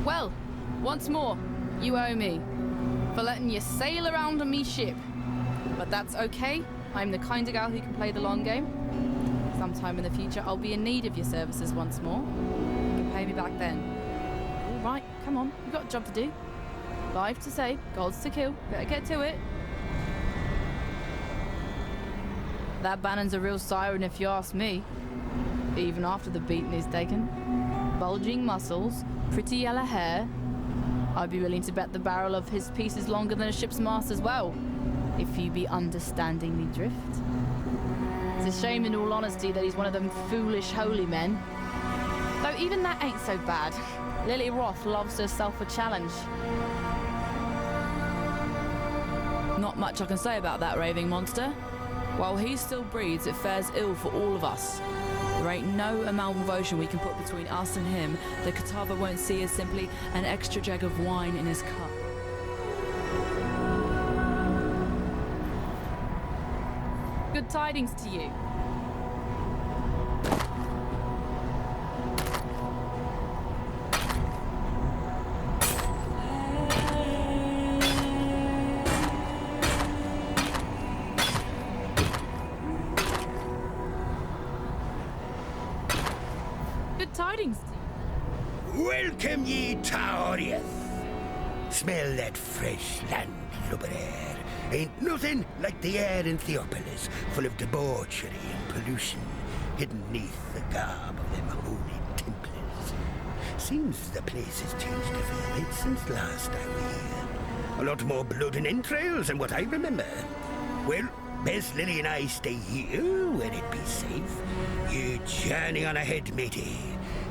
Well, once more, you owe me for letting you sail around on me ship. But that's okay. I'm the kind of gal who can play the long game. Sometime in the future, I'll be in need of your services once more. You can pay me back then. All right, come on. We've got a job to do. Lives to save, goals to kill. Better get to it. That Bannon's a real siren if you ask me. Even after the beating is taken. Bulging muscles, pretty yellow hair. I'd be willing to bet the barrel of his piece is longer than a ship's mast as well, if you be understanding me drift. It's a shame, in all honesty, that he's one of them foolish holy men. Though even that ain't so bad. Lily Roth loves herself a challenge. Not much I can say about that raving monster. While he still breathes, it fares ill for all of us. There ain't no amalgamation we can put between us and him. The Catawba won't see as simply an extra jug of wine in his cup. Good tidings to you. Good tidings to you. Welcome ye to Oriath. Smell that fresh land lubber air. Ain't nothing like the air in Theopolis, full of debauchery and pollution, hidden neath the garb of them holy templars. Seems the place has changed a fair bit since last I was here. A lot more blood and entrails than what I remember. Well, best Lily and I stay here, where it be safe. You journey on ahead, matey,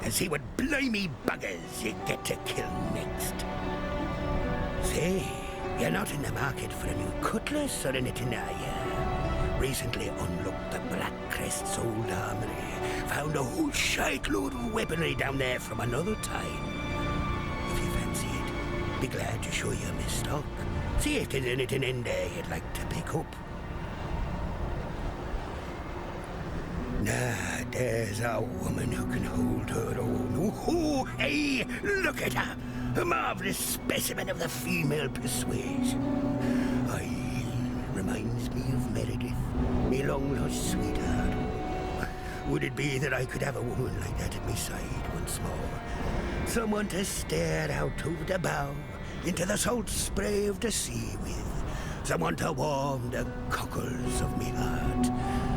and see what blimey buggers you get to kill next. Say, you're not in the market for a new cutlass or anything, are you? Recently unlocked the Black Crest's old armory. Found a whole shite-load of weaponry down there from another time. If you fancy it, be glad to show you my stock. See if there's anything in there you'd like to pick up. Nah, there's a woman who can hold her own. Oh, hey, look at her! A marvelous specimen of the female persuasion. Aye, reminds me of Meredith, me long-lost sweetheart. Would it be that I could have a woman like that at my side once more? Someone to stare out over the bow into the salt spray of the sea with. Someone to warm the cockles of me heart.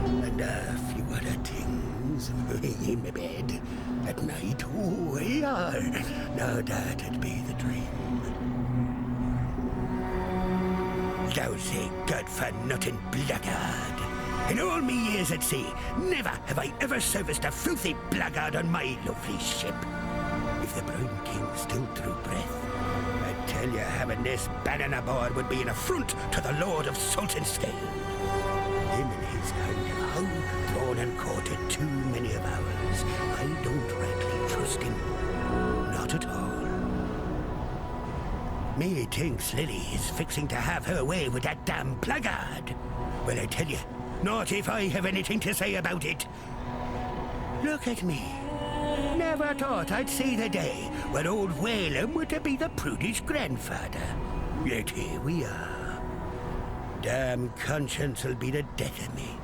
And a few other things in my bed at night. Oh, yeah. Now that'd be the dream. Thou's a good-for-nothing blackguard. In all me years at sea, never have I ever serviced a filthy blackguard on my lovely ship. If the Brown King still drew breath, I tell you, having this Bannon aboard would be an affront to the Lord of Salt and Scale. Him and his kind of hoe, drawn and courted too many of ours. I don't rightly trust him. Not at all. Me thinks Lily is fixing to have her way with that damn blackguard. Well, I tell you, not if I have anything to say about it. Look at me. Never thought I'd see the day when old Whalem were to be the prudish grandfather. Yet here we are. Damn conscience will be the death of me.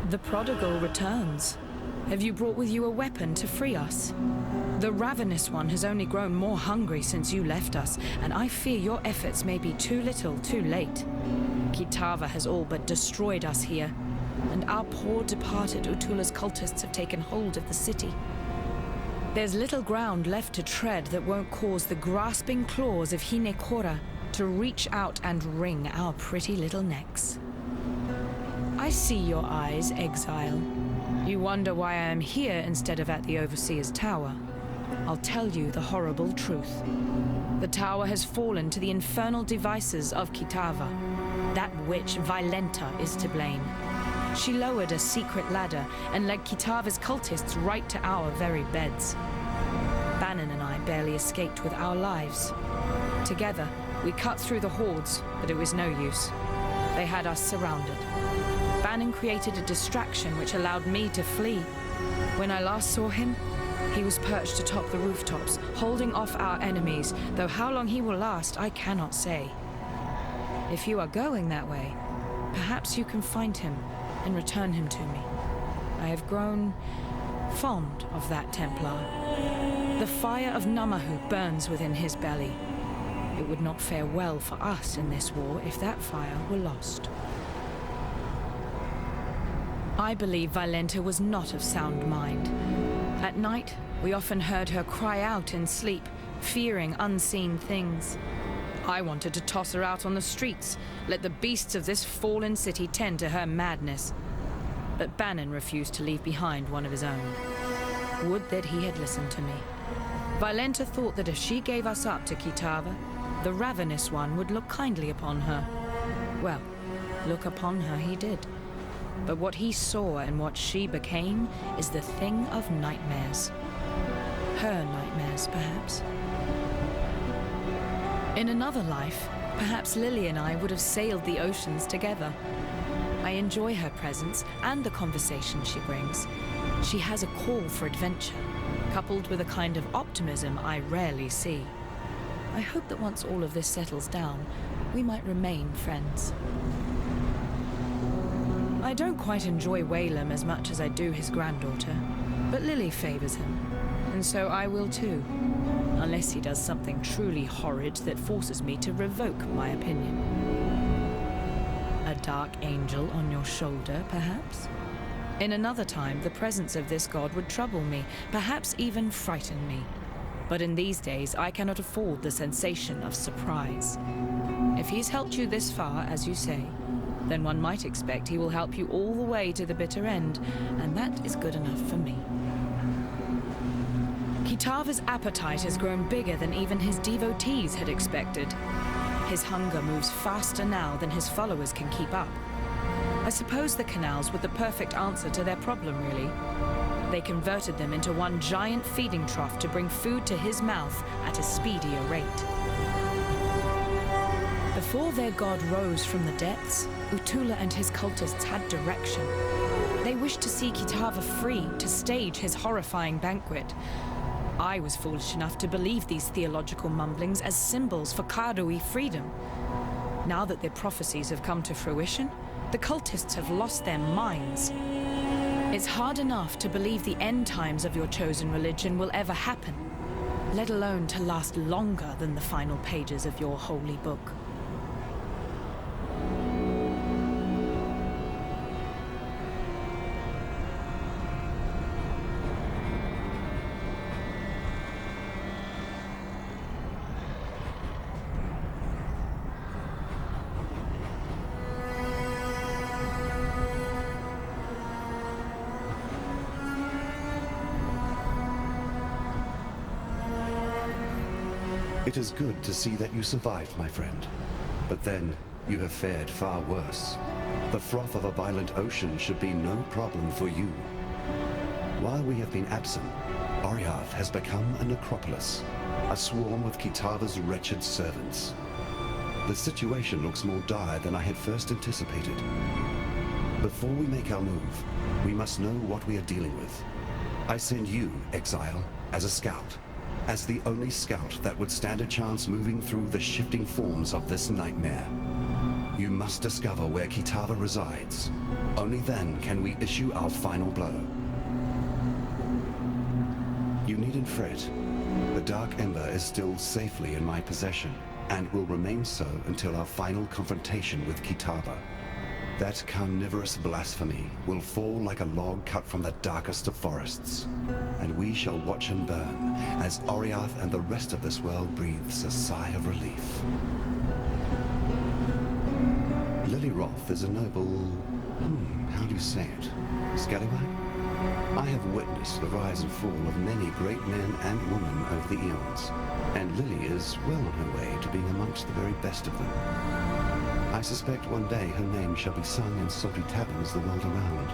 The prodigal returns. Have you brought with you a weapon to free us? The Ravenous One has only grown more hungry since you left us, and I fear your efforts may be too little, too late. Kitava has all but destroyed us here, and our poor departed Utula's cultists have taken hold of the city. There's little ground left to tread that won't cause the grasping claws of Hinekora to reach out and wring our pretty little necks. I see your eyes, Exile. You wonder why I am here instead of at the Overseer's Tower. I'll tell you the horrible truth. The tower has fallen to the infernal devices of Kitava. That witch, Violenta, is to blame. She lowered a secret ladder and led Kitava's cultists right to our very beds. Bannon and I barely escaped with our lives. Together, we cut through the hordes, but it was no use. They had us surrounded. Bannon created a distraction which allowed me to flee. When I last saw him, he was perched atop the rooftops, holding off our enemies, though how long he will last, I cannot say. If you are going that way, perhaps you can find him and return him to me. I have grown fond of that Templar. The fire of Namahu burns within his belly. It would not fare well for us in this war if that fire were lost. I believe Violenta was not of sound mind. At night, we often heard her cry out in sleep, fearing unseen things. I wanted to toss her out on the streets, let the beasts of this fallen city tend to her madness. But Bannon refused to leave behind one of his own. Would that he had listened to me. Violenta thought that if she gave us up to Kitava, the Ravenous One would look kindly upon her. Well, look upon her he did. But what he saw and what she became is the thing of nightmares. Her nightmares, perhaps. In another life, perhaps Lily and I would have sailed the oceans together. I enjoy her presence and the conversation she brings. She has a call for adventure, coupled with a kind of optimism I rarely see. I hope that once all of this settles down, we might remain friends. I don't quite enjoy Whalem as much as I do his granddaughter, but Lily favors him, and so I will too. Unless he does something truly horrid that forces me to revoke my opinion. A dark angel on your shoulder, perhaps? In another time, the presence of this god would trouble me, perhaps even frighten me. But in these days, I cannot afford the sensation of surprise. If he's helped you this far, as you say, then one might expect he will help you all the way to the bitter end, and that is good enough for me. Kitava's appetite has grown bigger than even his devotees had expected. His hunger moves faster now than his followers can keep up. I suppose the canals were the perfect answer to their problem, really. They converted them into one giant feeding trough to bring food to his mouth at a speedier rate. Before their god rose from the depths, Utula and his cultists had direction. They wished to see Kitava free to stage his horrifying banquet. I was foolish enough to believe these theological mumblings as symbols for Karui freedom. Now that their prophecies have come to fruition, the cultists have lost their minds. It's hard enough to believe the end times of your chosen religion will ever happen, let alone to last longer than the final pages of your holy book. It is good to see that you survived, my friend. But then, you have fared far worse. The froth of a violent ocean should be no problem for you. While we have been absent, Oriath has become a necropolis, a swarm of Kitava's wretched servants. The situation looks more dire than I had first anticipated. Before we make our move, we must know what we are dealing with. I send you, Exile, as a scout. As the only scout that would stand a chance moving through the shifting forms of this nightmare. You must discover where Kitava resides. Only then can we issue our final blow. You You needn't fret. The Dark Ember is still safely in my possession, and will remain so until our final confrontation with Kitava. That carnivorous blasphemy will fall like a log cut from the darkest of forests, and we shall watch and burn as Oriath and the rest of this world breathes a sigh of relief. Lily Roth is a noble... how do you say it? Scallywag? I have witnessed the rise and fall of many great men and women over the eons, and Lily is well on her way to being amongst the very best of them. I suspect one day her name shall be sung in salty taverns the world around.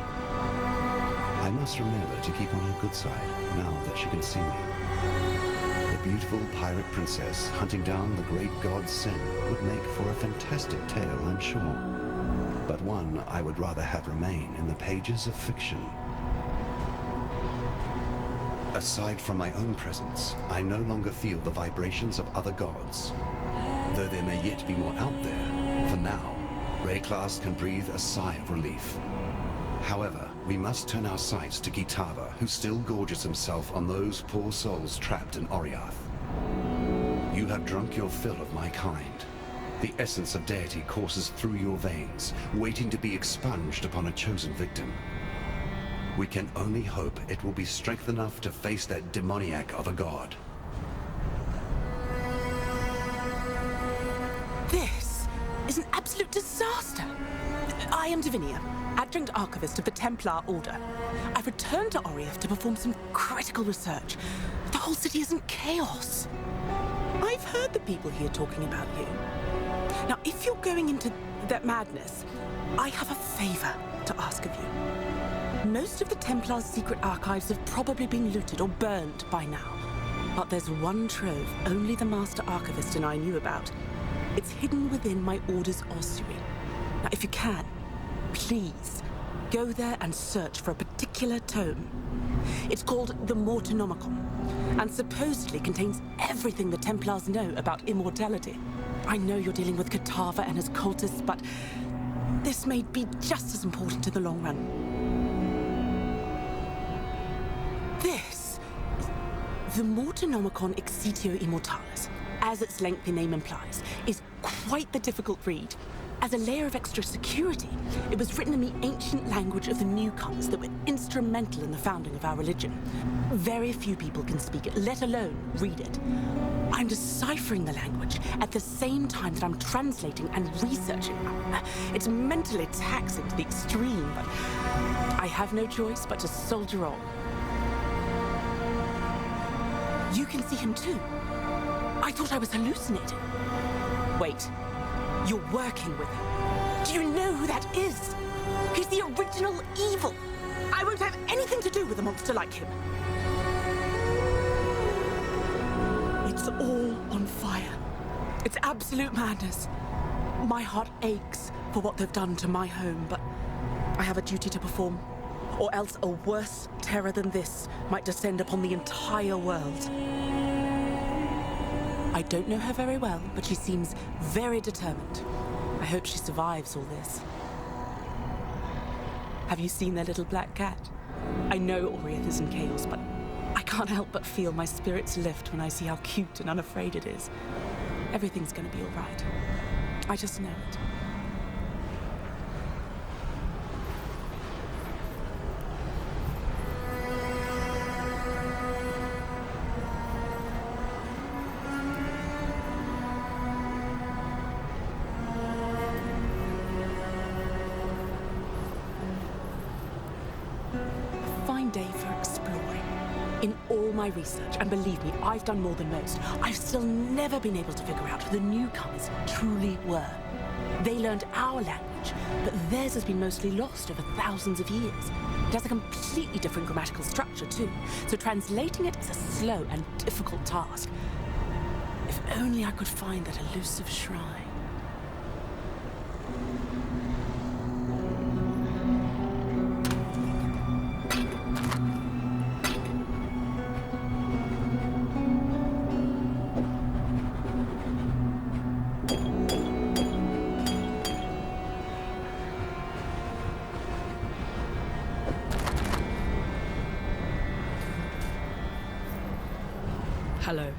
I must remember to keep on her good side, now that she can see me. The beautiful pirate princess hunting down the great god Sin would make for a fantastic tale, I'm sure. But one I would rather have remain in the pages of fiction. Aside from my own presence, I no longer feel the vibrations of other gods. Though there may yet be more out there, for now, Rayclass can breathe a sigh of relief. However, we must turn our sights to Kitava, who still gorges himself on those poor souls trapped in Oriath. You have drunk your fill of my kind. The essence of deity courses through your veins, waiting to be expunged upon a chosen victim. We can only hope it will be strength enough to face that demoniac of a god. This is an absolute disaster. I am Davinia, Adjunct Archivist of the Templar Order. I've returned to Oriath to perform some critical research. The whole city is in chaos. I've heard the people here talking about you. Now, if you're going into that madness, I have a favor to ask of you. Most of the Templar's secret archives have probably been looted or burned by now. But there's one trove only the Master Archivist and I knew about. It's hidden within my Order's ossuary. Now, if you can, please, go there and search for a particular tome. It's called the Mortonomicon, and supposedly contains everything the Templars know about immortality. I know you're dealing with Kitava and his cultists, but this may be just as important in the long run. This, the Mortonomicon Exitio Immortalis, as its lengthy name implies, is quite the difficult read. As a layer of extra security, it was written in the ancient language of the newcomers that were instrumental in the founding of our religion. Very few people can speak it, let alone read it. I'm deciphering the language at the same time that I'm translating and researching. It's mentally taxing to the extreme, but I have no choice but to soldier on. You can see him too. I thought I was hallucinating. Wait, you're working with him. Do you know who that is? He's the original evil. I won't have anything to do with a monster like him. It's all on fire. It's absolute madness. My heart aches for what they've done to my home, but I have a duty to perform, or else a worse terror than this might descend upon the entire world. I don't know her very well, but she seems very determined. I hope she survives all this. Have you seen their little black cat? I know Oriath is in chaos, but I can't help but feel my spirits lift when I see how cute and unafraid it is. Everything's gonna be all right. I just know it. My research, and believe me, I've done more than most. I've still never been able to figure out who the newcomers truly were. They learned our language, but theirs has been mostly lost over thousands of years. It has a completely different grammatical structure too, so translating it is a slow and difficult task. If only I could find that elusive shrine. hello.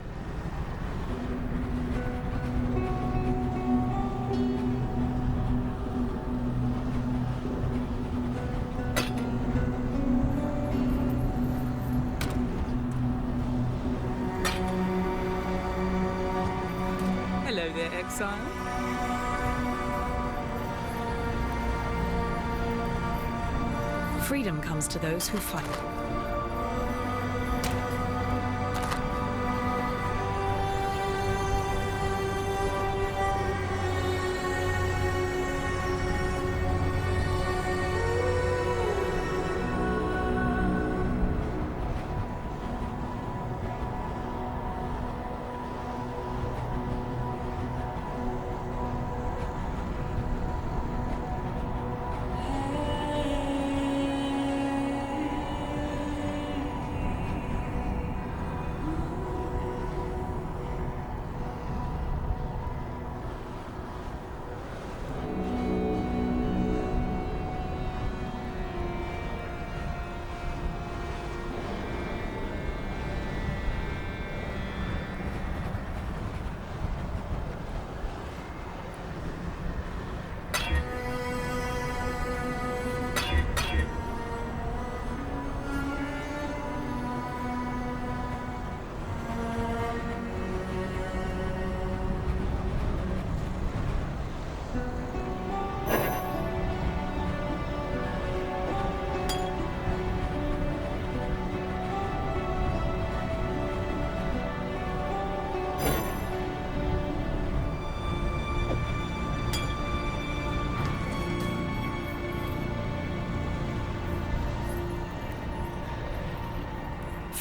Hello there, Exile. Freedom comes to those who fight.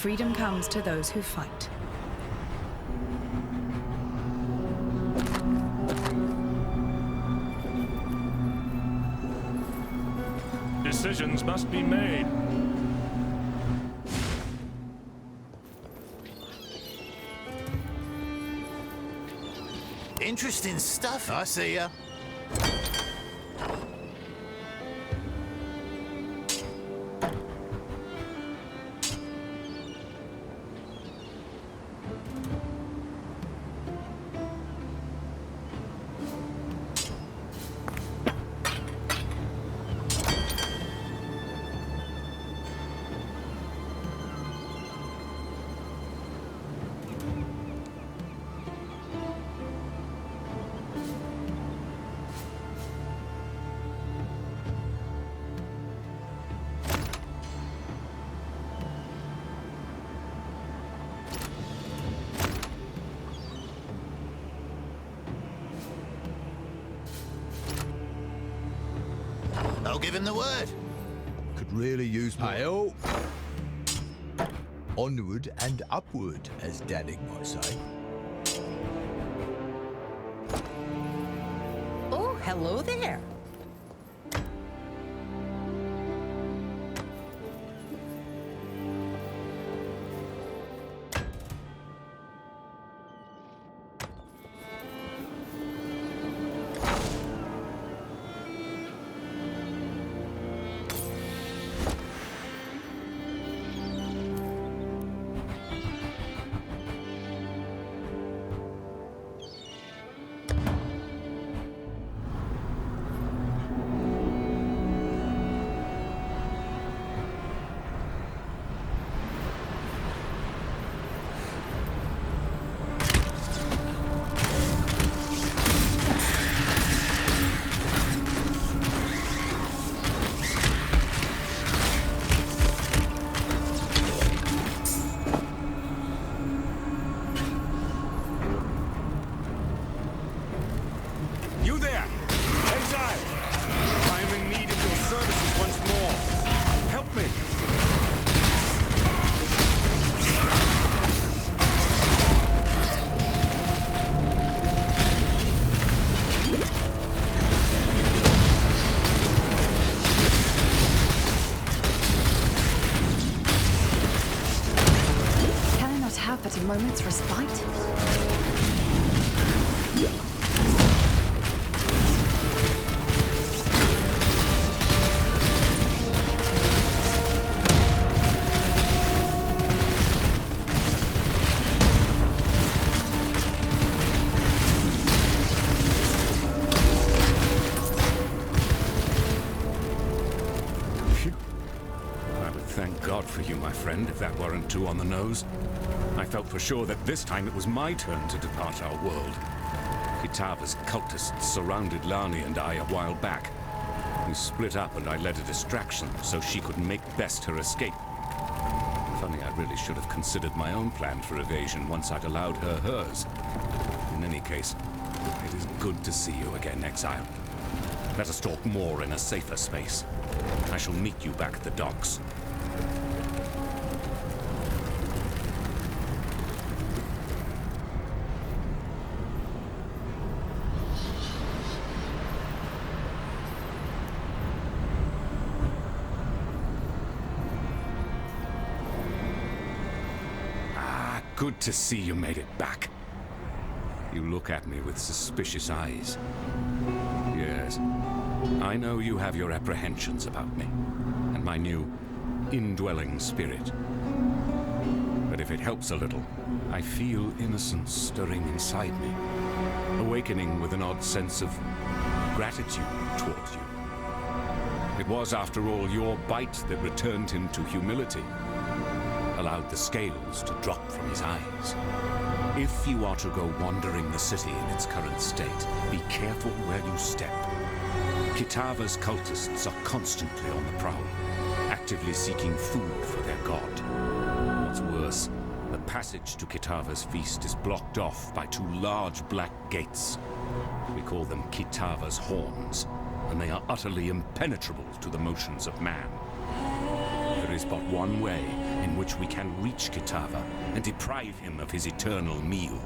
Freedom comes to those who fight. Decisions must be made. Interesting stuff, I see ya. I'll give him the word. Could really use more help. Onward and upward, as Danig might say. Oh, hello there. friend, if that weren't too on the nose. I felt for sure that this time it was my turn to depart our world. Kitava's cultists surrounded Lani and I a while back. We split up and I led a distraction so she could make best her escape. Funny, I really should have considered my own plan for evasion once I'd allowed her hers. In any case, it is good to see you again, Exile. Let us talk more in a safer space. I shall meet you back at the docks. Good to see you made it back. You look at me with suspicious eyes. Yes, I know you have your apprehensions about me, and my new indwelling spirit. But if it helps a little, I feel innocence stirring inside me, awakening with an odd sense of gratitude towards you. It was, after all, your bite that returned him to humility, allowed the scales to drop from his eyes. If you are to go wandering the city in its current state, be careful where you step. Kitava's cultists are constantly on the prowl, actively seeking food for their god. What's worse, the passage to Kitava's feast is blocked off by two large black gates. We call them Kitava's horns, and they are utterly impenetrable to the motions of man. There is but one way in which we can reach Kitava and deprive him of his eternal meal.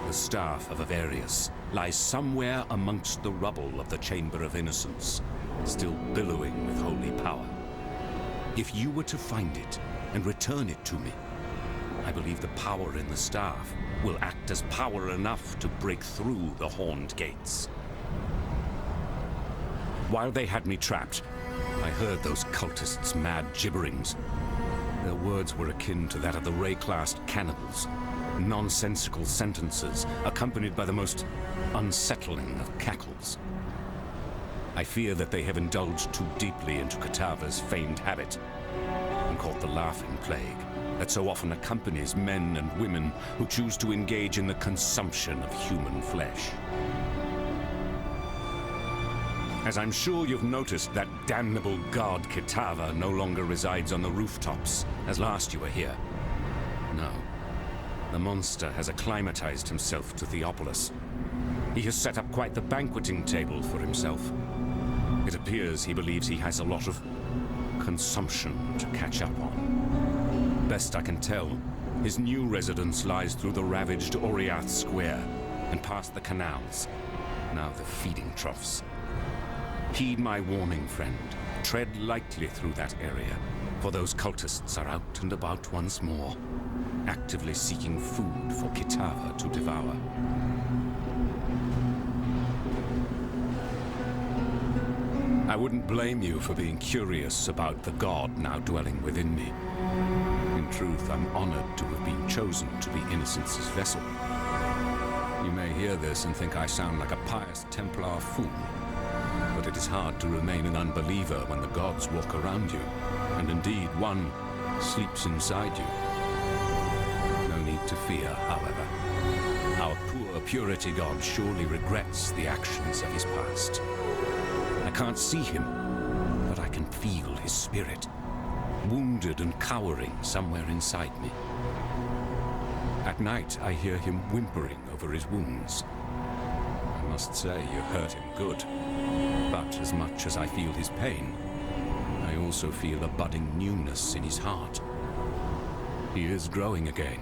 The Staff of Avarius lies somewhere amongst the rubble of the Chamber of Innocence, still billowing with holy power. If you were to find it and return it to me, I believe the power in the Staff will act as power enough to break through the horned gates. While they had me trapped, I heard those cultists' mad gibberings. Their words were akin to that of the ray-classed cannibals. Nonsensical sentences, accompanied by the most unsettling of cackles. I fear that they have indulged too deeply into Kitava's famed habit, and caught the laughing plague that so often accompanies men and women who choose to engage in the consumption of human flesh. As I'm sure you've noticed, that damnable god Kitava no longer resides on the rooftops, as last you were here. No. The monster has acclimatized himself to Theopolis. He has set up quite the banqueting table for himself. It appears he believes he has a lot of consumption to catch up on. Best I can tell, his new residence lies through the ravaged Oriath Square and past the canals, now the feeding troughs. Heed my warning, friend. Tread lightly through that area, for those cultists are out and about once more, actively seeking food for Kitava to devour. I wouldn't blame you for being curious about the god now dwelling within me. In truth, I'm honored to have been chosen to be Innocence's vessel. You may hear this and think I sound like a pious Templar fool. But it is hard to remain an unbeliever when the gods walk around you, and indeed one sleeps inside you. No need to fear, however. Our poor purity god surely regrets the actions of his past. I can't see him, but I can feel his spirit, wounded and cowering somewhere inside me. At night, I hear him whimpering over his wounds. I must say, you hurt him good. But as much as I feel his pain, I also feel a budding newness in his heart. He is growing again,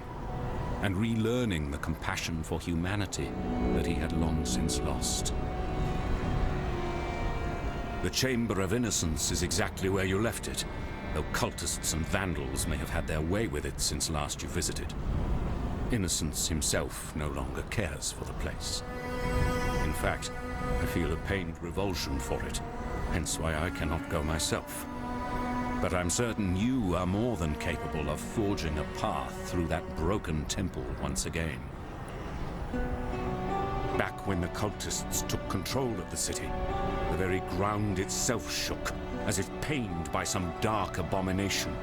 and relearning the compassion for humanity that he had long since lost. The Chamber of Innocence is exactly where you left it, though cultists and vandals may have had their way with it since last you visited. Innocence himself no longer cares for the place. In fact, I feel a pained revulsion for it, hence why I cannot go myself. But I'm certain you are more than capable of forging a path through that broken temple once again. Back when the cultists took control of the city, the very ground itself shook, as if pained by some dark abomination.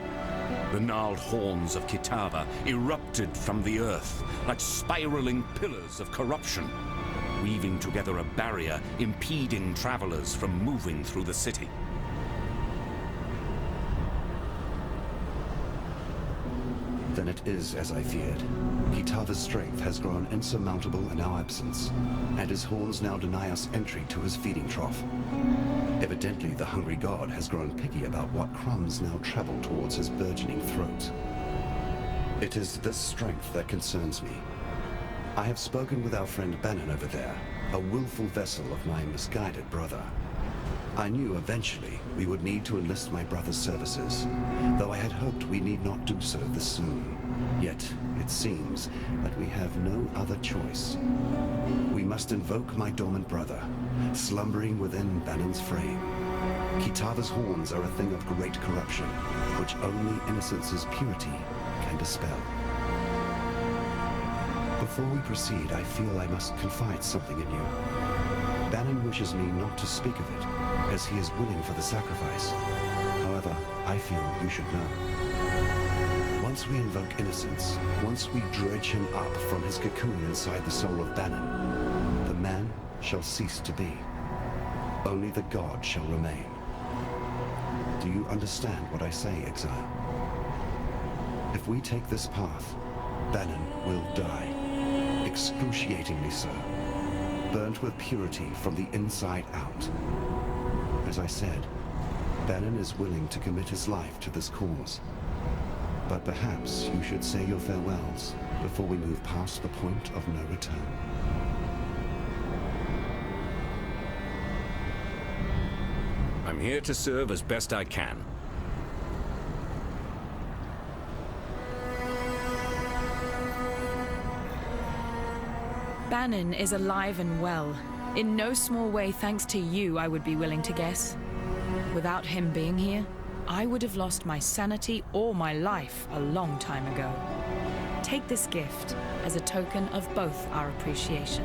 The gnarled horns of Kitava erupted from the earth like spiraling pillars of corruption, weaving together a barrier impeding travelers from moving through the city. Then it is as I feared. Kitava's strength has grown insurmountable in our absence, and his horns now deny us entry to his feeding trough. Evidently, the hungry god has grown picky about what crumbs now travel towards his burgeoning throat. It is this strength that concerns me. I have spoken with our friend Bannon over there, a willful vessel of my misguided brother. I knew eventually we would need to enlist my brother's services, though I had hoped we need not do so this soon. Yet, it seems that we have no other choice. We must invoke my dormant brother, slumbering within Bannon's frame. Kitava's horns are a thing of great corruption, which only innocence's purity can dispel. Before we proceed, I feel I must confide something in you. Bannon wishes me not to speak of it, as he is willing for the sacrifice. However, I feel you should know. Once we invoke innocence, once we dredge him up from his cocoon inside the soul of Bannon, the man shall cease to be. Only the god shall remain. Do you understand what I say, Exile? If we take this path, Bannon will die. Excruciatingly so. Burnt with purity from the inside out. As I said, Bannon is willing to commit his life to this cause. But perhaps you should say your farewells before we move past the point of no return. I'm here to serve as best I can. Bannon is alive and well. In no small way thanks to you, I would be willing to guess. Without him being here, I would have lost my sanity or my life a long time ago. Take this gift as a token of both our appreciation.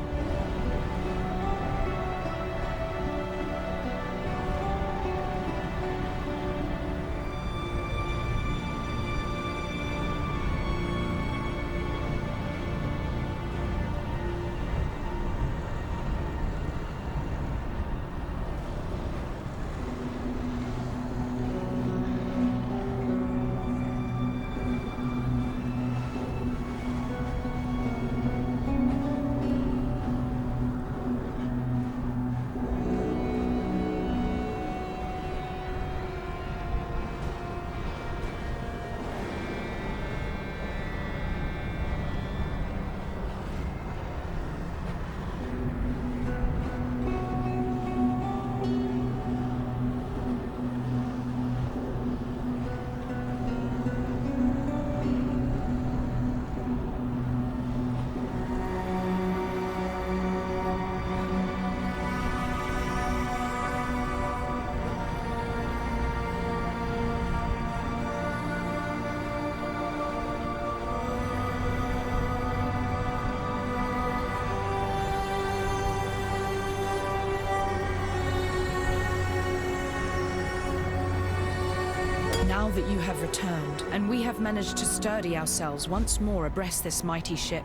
Now that you have returned, and we have managed to sturdy ourselves once more abreast this mighty ship,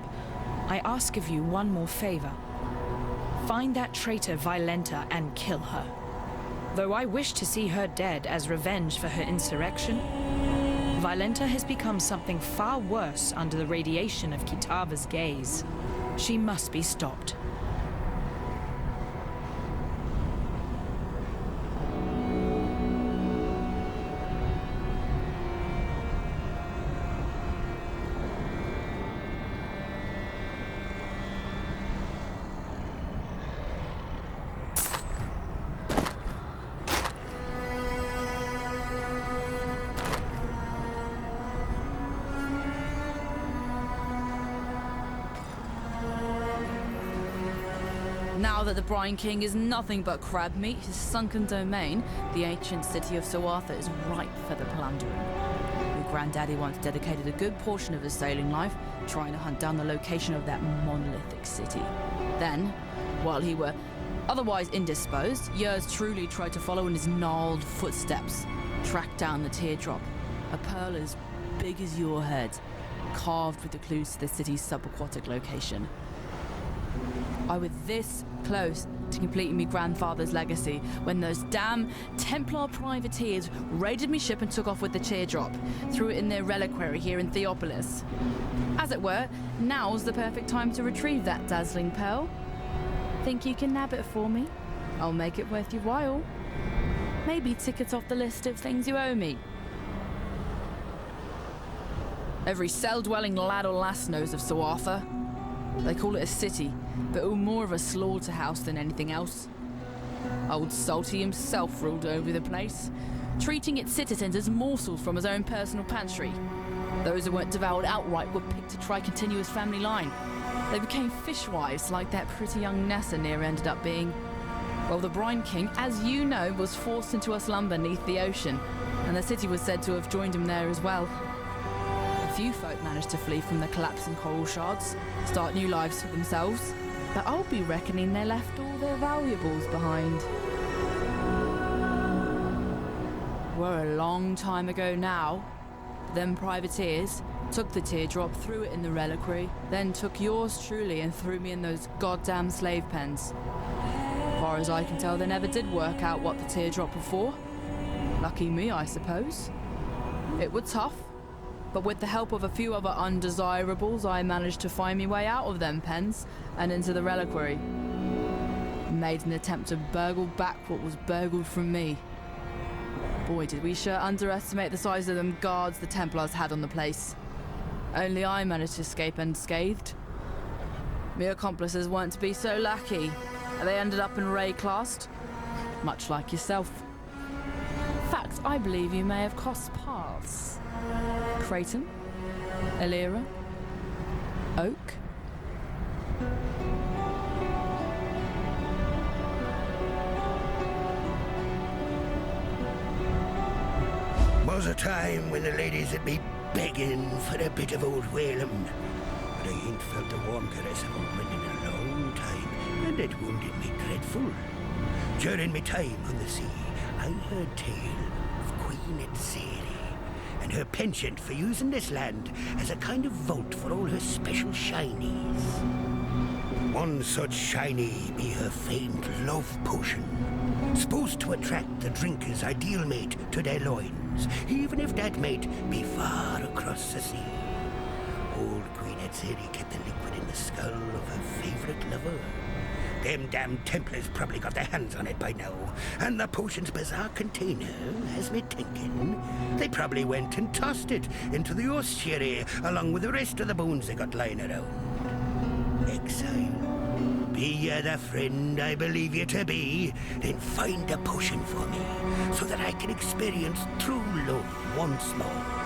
I ask of you one more favor. Find that traitor Violenta and kill her. Though I wish to see her dead as revenge for her insurrection, Violenta has become something far worse under the radiation of Kitava's gaze. She must be stopped. Now that the Brine King is nothing but crab meat, his sunken domain, the ancient city of Soartha, is ripe for the plundering. Your granddaddy once dedicated a good portion of his sailing life trying to hunt down the location of that monolithic city. Then, while he were otherwise indisposed, yours truly tried to follow in his gnarled footsteps, track down the teardrop, a pearl as big as your head, carved with the clues to the city's subaquatic location. I was this close to completing my grandfather's legacy when those damn Templar privateers raided me ship and took off with the teardrop, threw it in their reliquary here in Theopolis. As it were, now's the perfect time to retrieve that dazzling pearl. Think you can nab it for me? I'll make it worth your while. Maybe tick it off the list of things you owe me. Every cell-dwelling lad or lass knows of Sir Arthur. They call it a city, but more of a slaughterhouse than anything else. Old Salty himself ruled over the place, treating its citizens as morsels from his own personal pantry. Those who weren't devoured outright were picked to try continuous family line. They became fishwives like that pretty young Nessa near ended up being. Well, the Brine King, as you know, was forced into a slumber beneath the ocean, and the city was said to have joined him there as well. Few folk managed to flee from the collapsing coral shards, start new lives for themselves, but I'll be reckoning they left all their valuables behind. We're a long time ago now. Them privateers took the teardrop, threw it in the reliquary, then took yours truly and threw me in those goddamn slave pens. As far as I can tell, they never did work out what the teardrop was for. Lucky me, I suppose. It was tough. But with the help of a few other undesirables, I managed to find my way out of them pens and into the reliquary. Made an attempt to burgle back what was burgled from me. Boy, did we sure underestimate the size of them guards the Templars had on the place. Only I managed to escape unscathed. My accomplices weren't to be so lucky. They ended up in Ray classed, much like yourself. In fact, I believe you may have crossed paths. Creighton, Elira, Oak. Was a time when the ladies would be begging for a bit of old Whalem, but I ain't felt the warm caress of a woman in a long time, and it wounded me dreadful. During my time on the sea, I heard tale of Queen Exile and her penchant for using this land as a kind of vault for all her special shinies. One such shiny be her famed love potion, supposed to attract the drinker's ideal mate to their loins, even if that mate be far across the sea. Old Queen Exile kept the liquid in the skull of her favorite lover. Them damn Templars probably got their hands on it by now, and the potion's bizarre container has me thinking they probably went and tossed it into the ossuary along with the rest of the bones they got lying around. Exile, be you the friend I believe you to be, then find a potion for me so that I can experience true love once more.